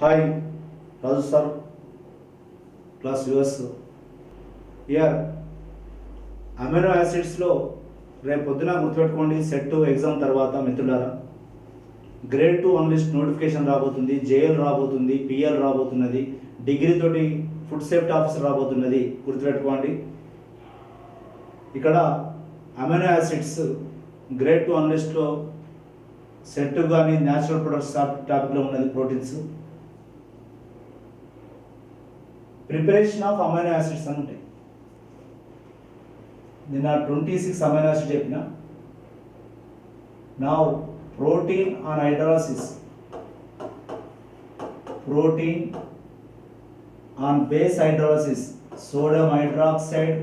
Hi, Raju sir, class US. Here, amino యాసిడ్స్లో రేపు పొద్దున గుర్తుపెట్టుకోండి. సెట్ ఎగ్జామ్ తర్వాత మిత్రులారా గ్రేడ్ 2 అనలిస్ట్ నోటిఫికేషన్ రాబోతుంది, జేఎల్ రాబోతుంది, పిఎల్ రాబోతున్నది, డిగ్రీ తోటి ఫుడ్ సేఫ్టీ ఆఫీసర్ రాబోతున్నది. గుర్తుపెట్టుకోండి. ఇక్కడ అమినో యాసిడ్స్ గ్రేడ్ 2 అనలిస్ట్లో సెట్ కానీ న్యాచురల్ ప్రొడక్ట్స్ టాపిక్లో ఉన్నది. Proteins preparation of amino acids అని ఉంటాయి. నిన్న 26 అమైనో యాసిడ్ చెప్పిన. నా protein on hydrolysis, protein on base hydrolysis, sodium hydroxide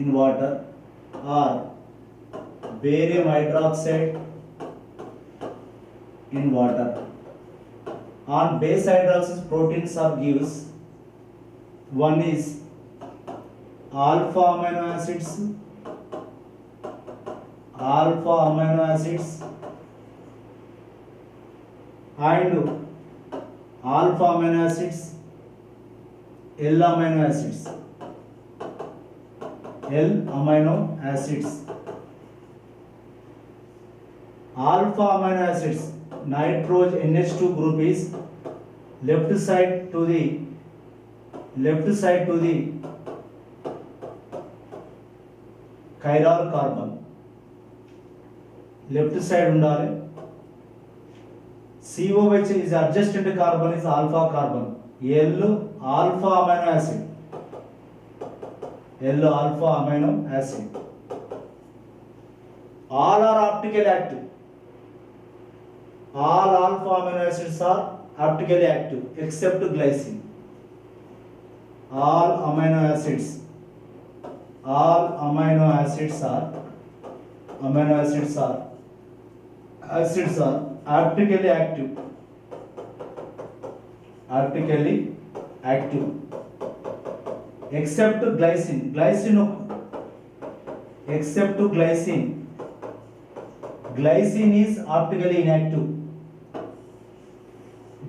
in water or barium hydroxide in water. On base hydrolysis proteins are gives. One is alpha amino acids, and alpha amino acids, L amino acids. L amino acids. Alpha amino acids, nitrogen NH2 group is left side to the chiral carbon. Left side undale. COH is adjacent carbon is alpha carbon. L alpha amino acid. L alpha amino acid. All are optically active. All alpha amino acids are optically active except glycine. All amino acids are optically active. Except glycine. Glycine is optically inactive.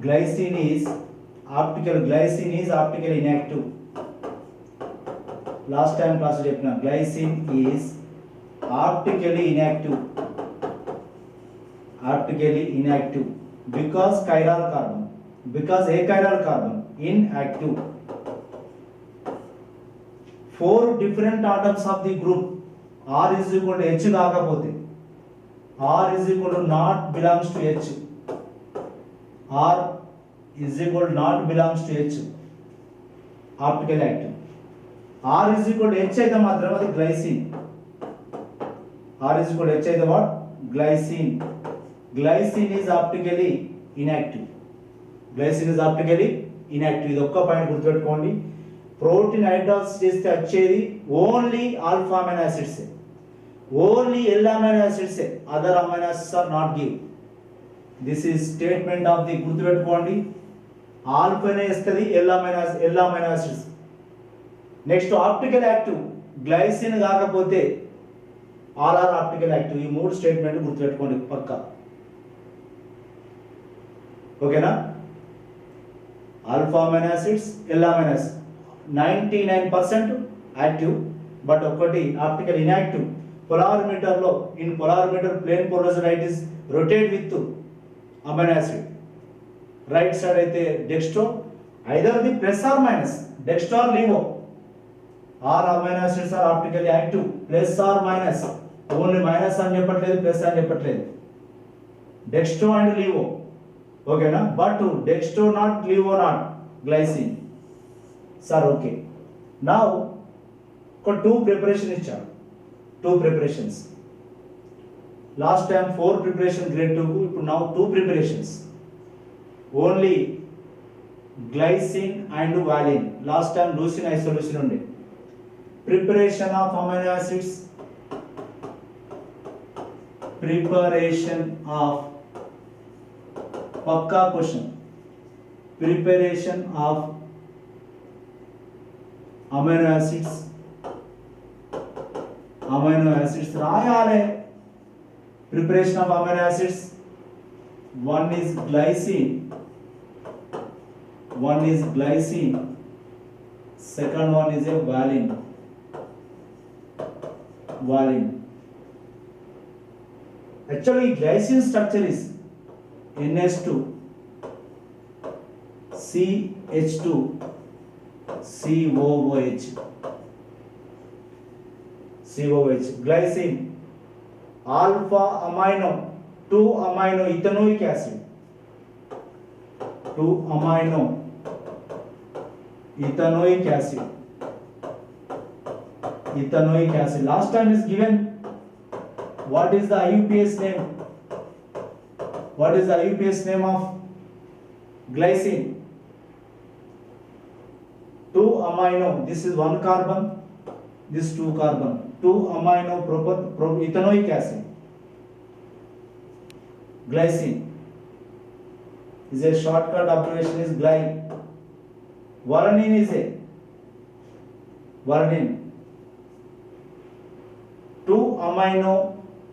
Glycine is optically inactive. Last time class chepna, glycine is optically inactive because chiral carbon, because a chiral carbon inactive. 4 different atoms of the group R is equal to H కాకపోతే, R is equal to not belongs to H, R is equal to not belongs to H, optically active. R is equal to H అయితే మాత్రం అది glycine. R is equal to H అయితే what? Glycine. Glycine is optically inactive. ఇది ఒక్క point గుర్తుపెట్టుకోండి. Protein hydrolysis చేస్తే వచ్చేది only alpha amino acids, only L amino acids. Other amino acids are not give. This is statement of the. గుర్తుపెట్టుకోండి, ఆల్ఫానే ఇస్తుంది, L amino acids. Next optical active, glycine కాకపోతే all are optical active. ఈ 3 statement గుర్తుపెట్టుకోండి పక్కా. ఓకేనా? Alpha amino acids, L amino acids 99% active, but ఒకటి optical inactive. పొలారిమీటర్లో in polarimeter plane polarize is rotate with amino acid. Right side అయితే Dextro, either the plus or minus, dextro or levo. Or amino acids are optical active, plus or minus. Only minus అని చెప్పట్లేదు, plus అని చెప్పట్లేదు. Dextro and levo. ఓకేనా? But dextro not, levo not, glycine. Sir okay. నా ఒక 2 preparation ఇచ్చాను, 2 preparations. Last time 4 preparation grade 2కు, ఇప్పుడు నా 2 preparations only glycine and valine. Last time leucine isoleucine ఉండే. Preparation of amino acids, preparation of, పక్కా question, preparation of amino acids రాయాలి. Preparation of amino acids one is glycine, second one is a valine. Actually glycine structure is NH2 CH2 COOH. Glycine alpha amino 2 amino ethanoic acid, 2 amino ethanoic acid. Last time is given. What is the IUPAC name? What is the IUPAC name of glycine? 2 amino, this is 1 carbon, this 2 carbon, 2 amino ethanoic acid. Glycine is a shortcut abbreviation is gly. Valine is a valine 2 amino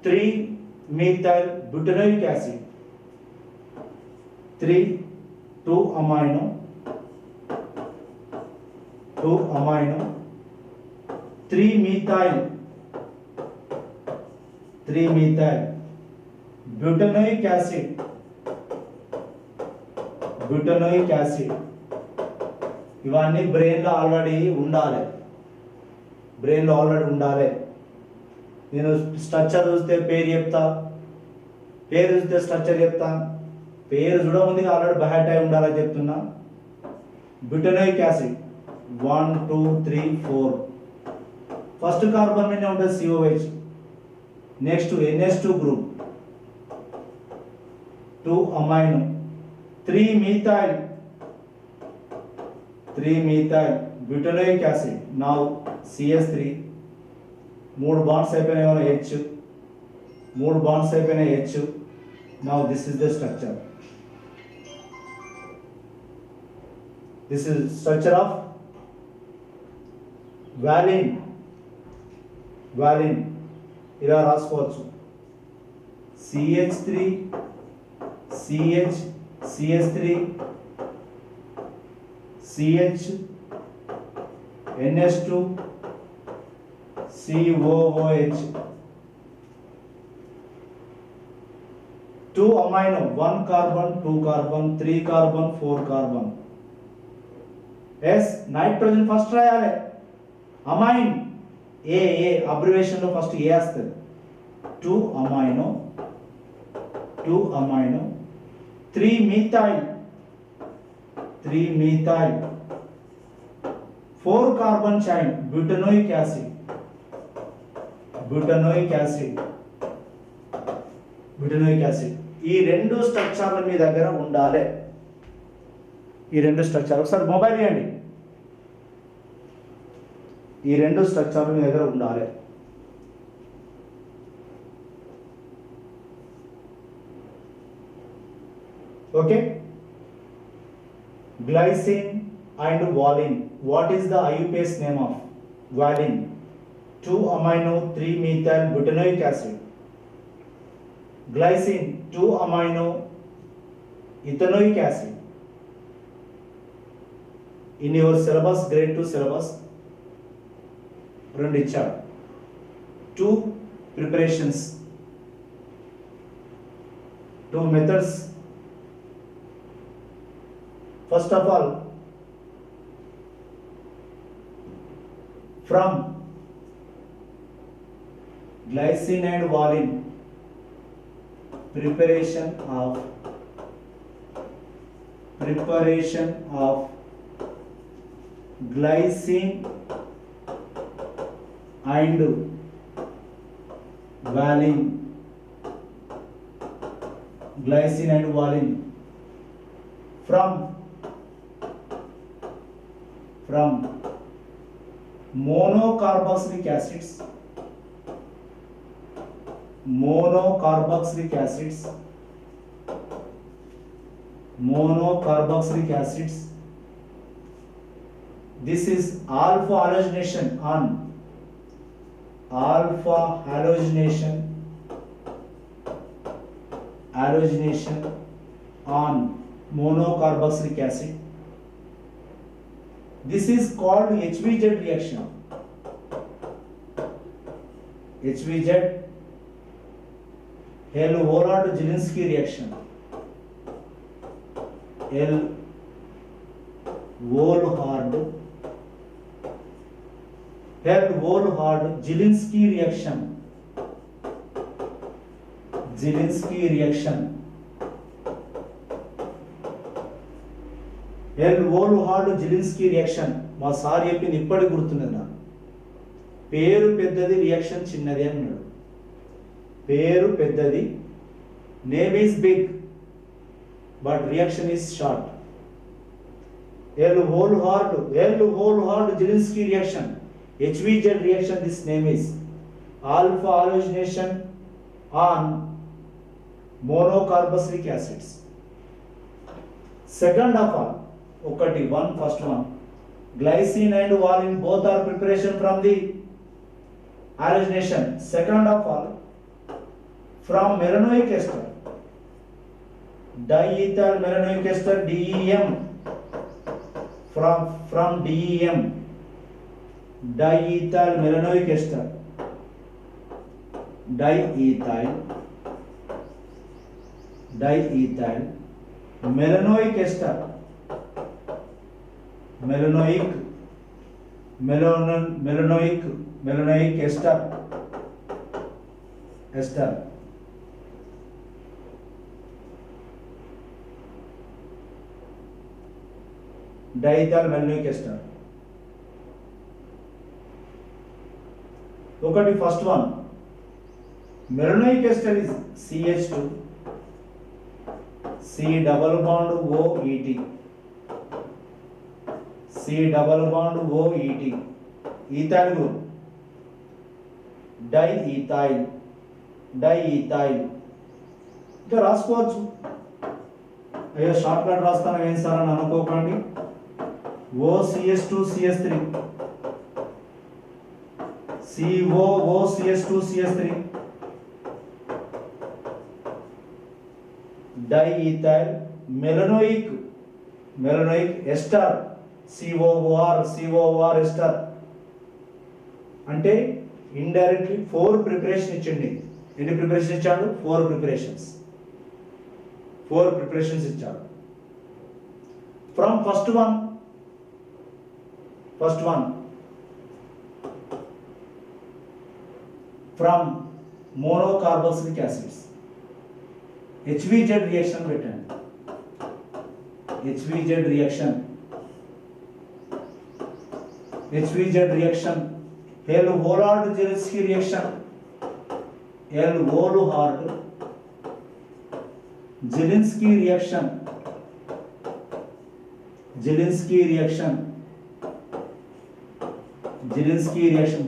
3 methyl butanoic acid, 2 amino 3 methyl butanoic acid. ఇవన్నీ బ్రెయిన్లో already ఉండాలి. నేను structure చూస్తే పేరు చెప్తా, పేరు చూస్తే structure చెప్తా. పేరు చూడముందు ఆల్రెడీ బయాట్ అయి ఉండాలని చెప్తున్నా. Butanoic acid 1 2 3 4. ఫస్ట్ కార్బన్ మీద ఉంటుంది COH. Next NH2 group 2 amino 3 methyl butanoic acid. Now CH3 3 bonds అయిపోయినాయి H, 3 bonds అయిపోయినాయి H. Now this is the structure. This is structure of valine. ఇలా రాసుకోవచ్చు. CH3 CH3 CH NH2 COOH. 2 amino 1 carbon 2 carbon 3 carbon 4 carbon. S nitrogen first రాయాలి. Amine ఏ abbreviation లో first ఏ వస్తుంది. 2 amino 3 methyl 4 carbon chain butanoic acid. ఈ రెండు స్ట్రక్చర్లు మీ దగ్గర ఉండాలి. ఈ రెండు స్ట్రక్చర్ ఒకసారి మొబైల్ ఇవ్వండి. ఈ రెండు స్ట్రక్చర్లు మీ దగ్గర ఉండాలి. Okay. Glycine and valine. What is the IUPAC name of valine? 2 amino 3 methyl butanoic acid. Glycine 2 amino ethanoic acid. In your syllabus, grade 2 syllabus, రెండు ఇచ్చాడు. 2 preparations, 2 methods. First of all, from glycine and valine, preparation of glycine and valine. From monocarboxylic acids this is alpha halogenation on monocarboxylic acid. This is called HVZ reaction. HVZ, Hell-Voland-Zielinski reaction. Hell-Voland-Zielinski reaction. Zielinski reaction. Hell-Voland-Zielinski reaction. మా sir చెప్పింది ఇప్పటికి గుర్తున్నది నాకు. పేరు పెద్దది, reaction చిన్నది అన్నాడు. పేరు పెద్దది, name is big but reaction is short. Hell-Voland-Zielinski reaction, HVZ reaction, this name is alpha halogenation on monocarboxylic acids. Second of all, first one, glycine and valine both are preparation from the halogenation. Second of all, from melanoic ester, diethyl melanoic ester, DEM, from DEM, diethyl melanoic ester, diethyl melanoic ester, melanoic ester, diethyl melanoic ester. First one, melanoic ester is CH2, C double bond OET, C double bond OET, ethyl group, diethyl. ఇంకా రాసుకోవచ్చు. అయ్యో short cut రాస్తాను ఏం sir అని అనుకోకండి. OCH2CH3, COOCH2CH3, diethyl melanoic ester, COOR ester. అంటే indirectly 4 preparation ఇచ్చింది. ఎన్ని ప్రిపరేషన్ ఇచ్చాడు? 4 ప్రిపరేషన్స్ ఇచ్చాడు. From first one from monocarboxylic acids, HVZ reaction పెట్టండి. HVZ reaction, Hell-Voland-Zielinski reaction, Hell-Voland-Zielinski reaction,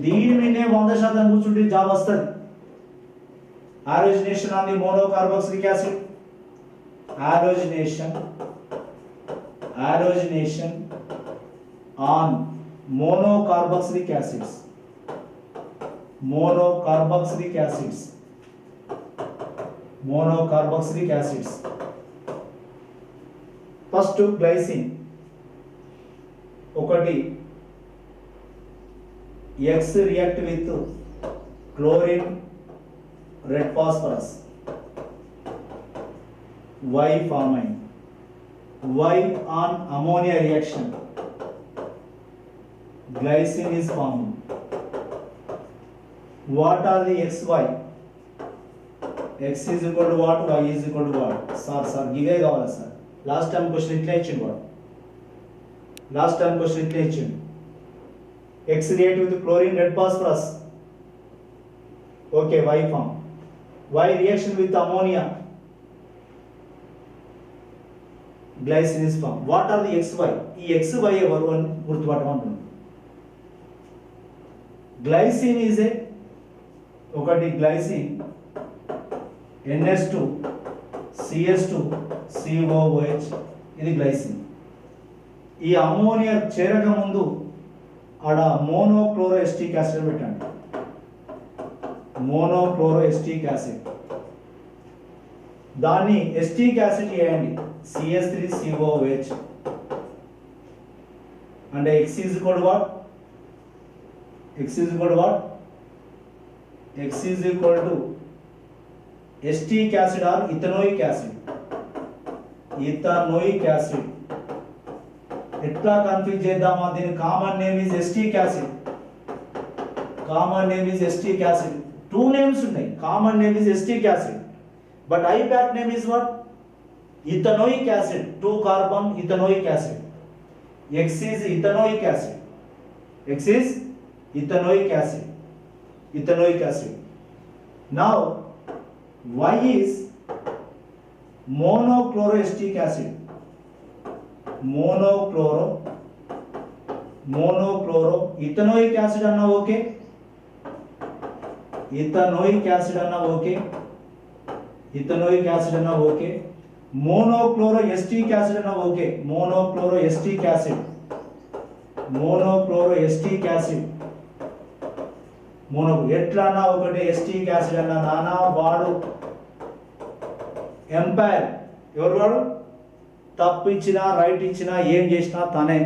దీని మీదే 100% కూర్చుంటే జాబ్ వస్తుంది. halogenation on the monocarboxylic acid, halogenation on monocarboxylic acids, first glycine, X react with chlorine, red phosphorus, Y forming, Y on ammonia reaction, glycine is formed. What are the XY? X is equal to what? Y is equal to what? Sir, give కావాలి sir. Last time question ఇట్లా ఇచ్చిండు వాడు. X react with chlorine, red phosphorus. Okay, Y form. Y reaction with ammonia, glycine is formed. What are the XY? ఈ XY ఎవరు అని గుర్తుపట్టమంటున్నాను. Glycine is glycine NH2 CH2 COOH, ఇది glycine. ఈ ammonia చేరక ముందు ఆడ మోనోక్లోరోఎస్టిక్ యాసిడ్ పెట్టండి. దాన్ని ఎస్టిక్ యాసిడ్ చేయండి, CH3COOH అంటే X is equal to what? X is equal to what? X is equal to acetic acid or ethanoic acid. Ethanoic acid. ఎట్లా కన్ఫ్యూజ్ చేద్దామా? దీని common name is acetic acid. Common name is acetic acid. Two names ఉన్నాయి. Common name is acetic acid, but IUPAC name is what? ethanoic acid. 2 carbon ethanoic acid. X is ethanoic acid. X is ethanoic acid. Ethanoic acid. Now Y is monochloroacetic acid. Monochloro ethanoic acid అన్నా okay, ethanoic acid అన్నా okay, ethanoic acid అన్నా okay, monochloroacetic acid అన్నా okay, monochloroacetic acid, monochloroacetic acid, ఎట్లా అన్నా ఒకటే. Acetic acid అన్నా నానా వాడు ఎంపైర్, ఎవరు వాడు? తప్పు ఇచ్చినా రైట్ ఇచ్చినా ఏం చేసినా తనే.